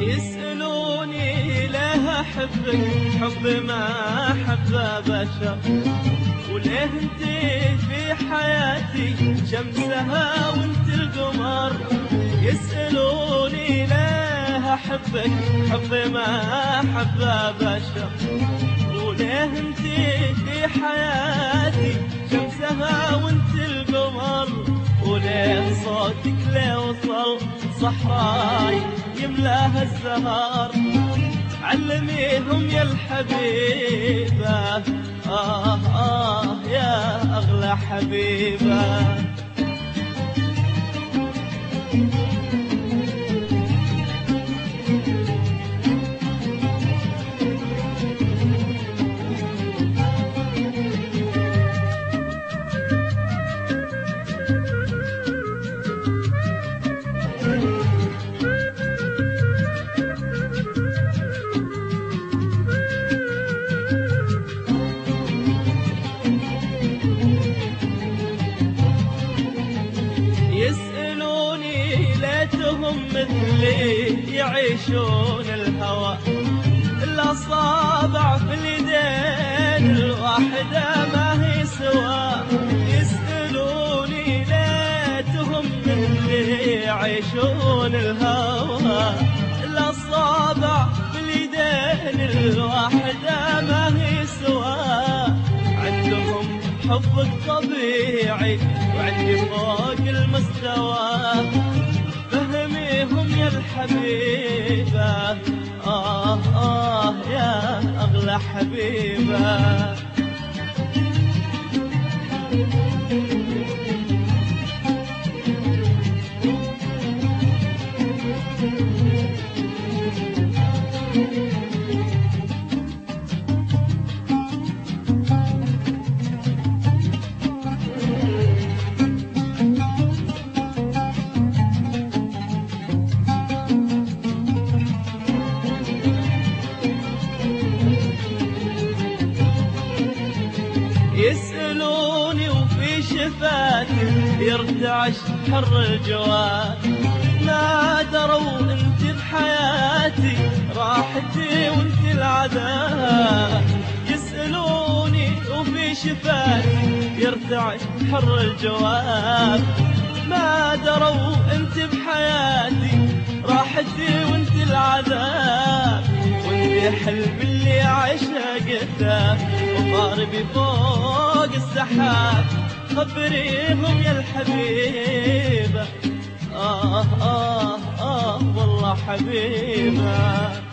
يسألوني ليه أحبك حب ما أحب بشر، وليه انت في حياتي شمسها وانت القمر. يسألوني ليه أحبك حب ما أحب بشر، وليه انت في حياتي شمسها وانت القمر. وليه صوتك ليه وصل صحراي يملاها الزهر. علميهم يا الحبيبة يا أغلى حبيبة. يسألوني ليتهم مثلي يعيشون الهوى، الأصابع في اليدين الواحدة ما هي سوا. يسألوني ليتهم مثلي يعيشون الهوى، الأصابع في اليدين الواحدة ما هي سوا. عندهم حبك طبيعي وعندي فوق المستوى. فهميهم يا الحبيبة يا أغلى حبيبة. يسألوني وفي شفاتي يرتعش حر الجواد، ما دروا انت بحياتي راحتي وانت العذاب. يسألوني وفي شفاتي يرتعش حر الجواد، ما دروا انت بحياتي راحتي وانت العذاب. وانت حلم اللي عشقته وقاربي فوق السحاب. خبريهم يا الحبيبة والله حبيبة.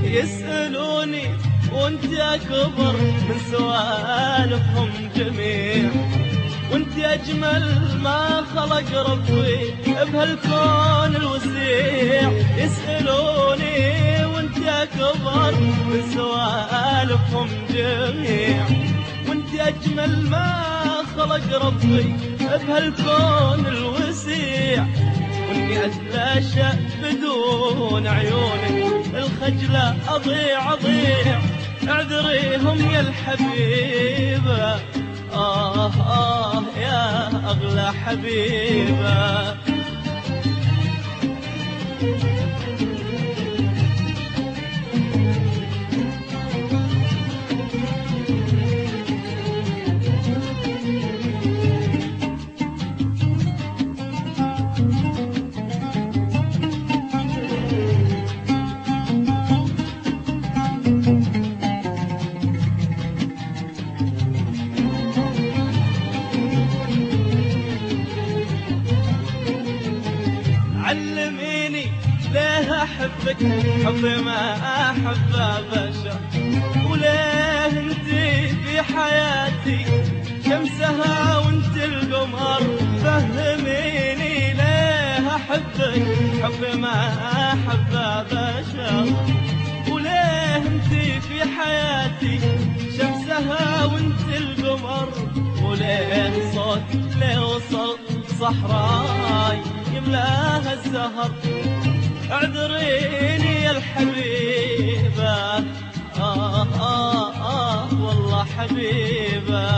يسألوني وانت أكبر من سوالفهم جميع، وانت أجمل ما خلق ربي بهالكون الوسيع. يسألوني وانت أكبر من سوالفهم جميع، وانت أجمل ما خلق ربي بهالكون الوسيع. واني اتلاشى بدون عيونك الخجلة اضيع اضيع. اعذريهم يا الحبيبة يا اغلى حبيبة. علميني ليه أحبك حب ما أحب بشر، وليه انتي في حياتي شمسها وانت القمر. فهميني ليه أحبك حب ما أحب بشر، وليه انتي في حياتي شمسها وانت القمر، وليه صوت ليه وصل صحراي يملاها الزهر. اعذريني يا الحبيبة والله حبيبة.